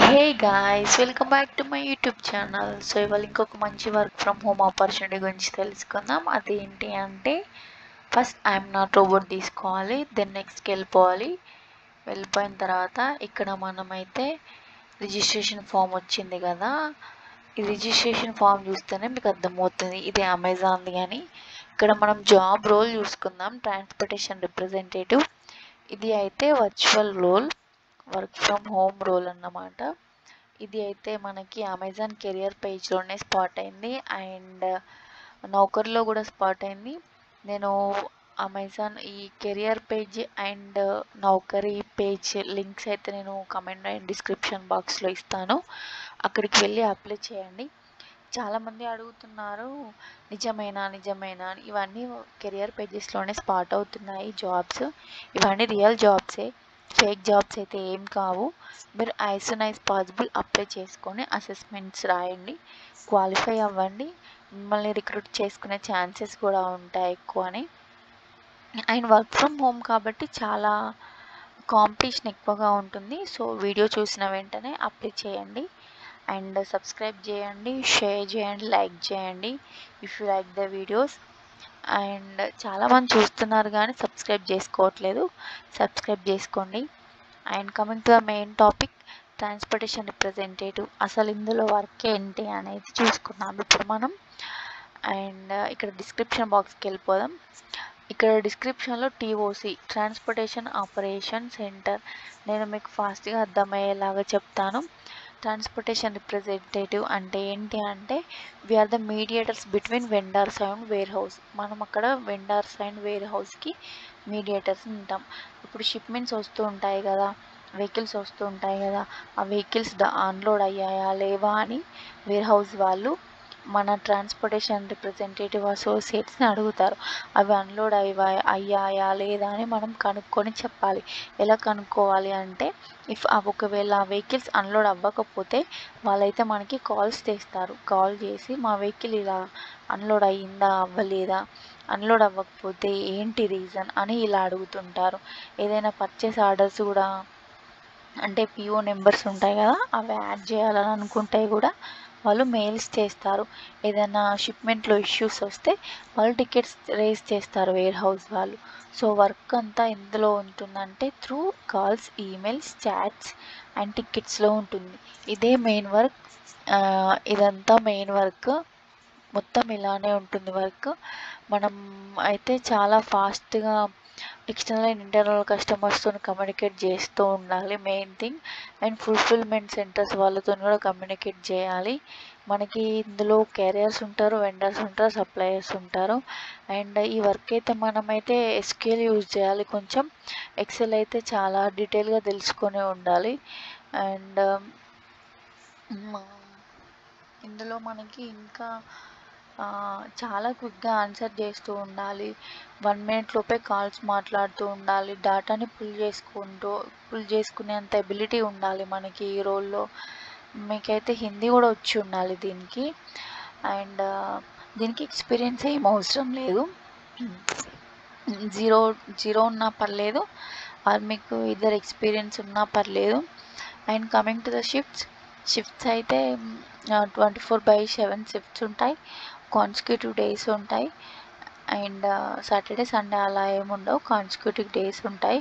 Hey guys, welcome back to my YouTube channel. So ఇవాళ ఇంకొక మంచి వర్క్ ఫ్రమ్ హోమ్ ఆపర్చునిటీ గురించి తెలుసుకుందాం. అదేంటి అంటే ఫస్ట్ ఐఎమ్ నాట్ రోబోట్ తీసుకోవాలి, దెన్ నెక్స్ట్కి వెళ్ళిపోయిన తర్వాత ఇక్కడ మనమైతే రిజిస్ట్రేషన్ ఫామ్ వచ్చింది కదా, ఈ రిజిస్ట్రేషన్ ఫామ్ చూస్తేనే మీకు అర్థమవుతుంది ఇది అమెజాన్ది అని. ఇక్కడ మనం జాబ్ రోల్ చూసుకుందాం, ట్రాన్స్పోర్టేషన్ రిప్రజెంటేటివ్. ఇది అయితే virtual role, work from home role అన్నమాట. ఇది అయితే మనకి అమెజాన్ కెరియర్ పేజ్లోనే స్పాట్ అయింది అండ్ నౌకర్లో కూడా స్పాట్ అయింది. నేను అమెజాన్ ఈ career page and Naukri page links అయితే నేను కమెంట్ అండ్ డిస్క్రిప్షన్ బాక్స్లో ఇస్తాను, అక్కడికి వెళ్ళి అప్లై చేయండి. చాలామంది అడుగుతున్నారు నిజమేనా నిజమేనా అని. ఇవన్నీ కెరియర్ పేజెస్లోనే స్పాట్ అవుతున్నాయి జాబ్స్, ఇవన్నీ రియల్ జాబ్సే, ఫేక్ జాబ్స్ అయితే ఏం కావు. మీరు as soon as possible apply చేసుకొని అసెస్మెంట్స్ రాయండి, క్వాలిఫై అవ్వండి, మిమ్మల్ని రిక్రూట్ చేసుకునే ఛాన్సెస్ కూడా ఉంటాయి ఎక్కువని. అండ్ వర్క్ ఫ్రమ్ హోమ్ కాబట్టి చాలా కాంపిటీషన్ ఎక్కువగా ఉంటుంది. సో వీడియో చూసిన వెంటనే అప్లై చేయండి అండ్ సబ్స్క్రైబ్ చేయండి, షేర్ చేయండి, లైక్ చేయండి if you like the videos. And చాలామంది చూస్తున్నారు కానీ సబ్స్క్రైబ్ చేసుకోవట్లేదు, సబ్స్క్రైబ్ చేసుకోండి. And coming to the main topic, transportation representative. అసలు ఇందులో వర్క్ ఏంటి అనేది చూసుకున్నాం ఇప్పుడు మనం. అండ్ ఇక్కడ డిస్క్రిప్షన్ బాక్స్కి వెళ్ళిపోదాం. ఇక్కడ డిస్క్రిప్షన్లో టీఓసి, ట్రాన్స్పోర్టేషన్ ఆపరేషన్ సెంటర్, నేను మీకు ఫాస్ట్గా అర్థమయ్యేలాగా చెప్తాను. ట్రాన్స్పోర్టేషన్ రిప్రజెంటేటివ్ అంటే ఏంటి అంటే we are the mediators between vendors and warehouse. మనం అక్కడ వెండర్స్ అండ్ వేర్ హౌస్కి మీడియేటర్స్ ఉంటాం. ఇప్పుడు షిప్మెంట్స్ వస్తూ ఉంటాయి కదా, వెహికల్స్ వస్తూ ఉంటాయి కదా, ఆ వెహికల్స్ అన్లోడ్ అయ్యాయా లేవా అని వేర్ హౌస్ వాళ్ళు మన ట్రాన్స్పోర్టేషన్ రిప్రజెంటేటివ్ అసోసియేట్స్ని అడుగుతారు. అవి అన్లోడ్ అయ్యాయా లేదా అని మనం కనుక్కొని చెప్పాలి. ఎలా కనుక్కోవాలి అంటే ఒకవేళ వెహికల్స్ అన్లోడ్ అవ్వకపోతే వాళ్ళైతే మనకి కాల్స్ చేస్తారు. కాల్ చేసి మా వెహికల్ ఇలా అన్లోడ్ అయ్యిందా అవ్వలేదా, అన్లోడ్ అవ్వకపోతే ఏంటి రీజన్ అని ఇలా అడుగుతుంటారు. ఏదైనా పర్చేస్ ఆర్డర్స్ కూడా అంటే పిఓ నెంబర్స్ ఉంటాయి కదా, అవి యాడ్ చేయాలని అనుకుంటే కూడా వాళ్ళు మెయిల్స్ చేస్తారు. ఏదైనా షిప్మెంట్లో ఇష్యూస్ వస్తే వాళ్ళు టికెట్స్ రేస్ చేస్తారు వేర్ హౌస్ వాళ్ళు. సో వర్క్ అంతా ఎందులో ఉంటుందంటే through calls, emails, chats and టికెట్స్లో ఉంటుంది. ఇదే మెయిన్ వర్క్, ఇదంతా మెయిన్ వర్క్, మొత్తం ఇలానే ఉంటుంది వర్క్. మనం అయితే చాలా ఫాస్ట్గా ఎక్స్టర్నల్ అండ్ ఇంటర్నల్ కస్టమర్స్తో కమ్యూనికేట్ చేస్తూ ఉండాలి main thing. And fulfilment centres వాళ్ళతో కూడా కమ్యూనికేట్ చేయాలి. మనకి ఇందులో క్యారియర్స్ ఉంటారు, వెండర్స్ ఉంటారు, సప్లయర్స్ ఉంటారు. అండ్ ఈ వర్క్ అయితే మనమైతే ఎస్క్యూఎల్ యూజ్ చేయాలి, కొంచెం ఎక్సెల్ అయితే చాలా డీటెయిల్గా తెలుసుకొని ఉండాలి. అండ్ ఇందులో మనకి ఇంకా చాలా క్విక్గా ఆన్సర్ చేస్తూ ఉండాలి, 1 minute లోపే కాల్స్ మాట్లాడుతూ ఉండాలి, డేటాని పుల్ చేసుకునేంత ఎబిలిటీ ఉండాలి మనకి ఈ రోల్లో. మీకైతే హిందీ కూడా వచ్చి ఉండాలి దీనికి. అండ్ దీనికి ఎక్స్పీరియన్స్ ఏం అవసరం లేదు, జీరో ఉన్నా పర్లేదు, ఆర్ మీకు ఇద్దరు ఎక్స్పీరియన్స్ ఉన్నా పర్లేదు. And coming to the shifts అయితే 24/7 షిఫ్ట్స్ ఉంటాయి, కాన్సిక్యూటివ్ డేస్ ఉంటాయి. అండ్ సాటర్డే సండే అలా ఏముండవు, కాన్సిక్యూటివ్ డేస్ ఉంటాయి.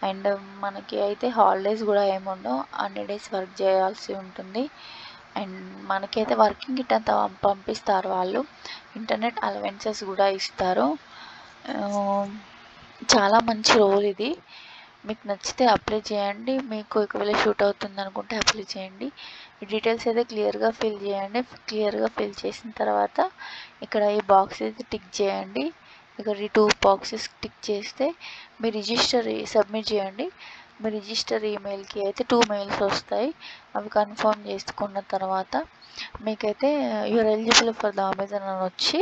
అండ్ మనకి అయితే హాలిడేస్ కూడా ఏముండవు, అన్ని డేస్ వర్క్ చేయాల్సి ఉంటుంది. అండ్ మనకైతే వర్కింగ్ కిట్ అంతా పంపిస్తారు వాళ్ళు, ఇంటర్నెట్ అలవెన్సెస్ కూడా ఇస్తారు. చాలా మంచి రోల్ ఇది. మీకు నచ్చితే అప్లై చేయండి, మీకు ఒకవేళ షూట్ అవుతుంది అనుకుంటే అప్లై చేయండి. ఈ డీటెయిల్స్ అయితే క్లియర్గా ఫిల్ చేయండి. క్లియర్గా ఫిల్ చేసిన తర్వాత ఇక్కడ ఈ బాక్స్ అయితే టిక్ చేయండి. ఇక్కడ ఈ 2 బాక్సెస్ టిక్ చేస్తే మీ రిజిస్టర్ సబ్మిట్ చేయండి. మీ రిజిస్టర్ ఈమెయిల్కి అయితే 2 మెయిల్స్ వస్తాయి. అవి కన్ఫర్మ్ చేసుకున్న తర్వాత మీకైతే you are eligible for the Amazon అని వచ్చి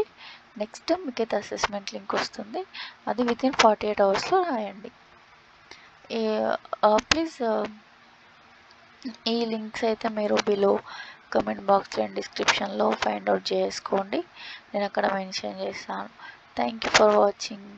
నెక్స్ట్ మీకైతే అసెస్మెంట్ లింక్ వస్తుంది. అది వితిన్ 48 అవర్స్లో రాయండి. ప్లీజ్ ఈ లింక్స్ అయితే మీరు బిలో కమెంట్ బాక్స్లో అండ్ డిస్క్రిప్షన్లో ఫైండ్ అవుట్ చేసుకోండి, నేను అక్కడ మెన్షన్ చేస్తాను. Thank you for watching.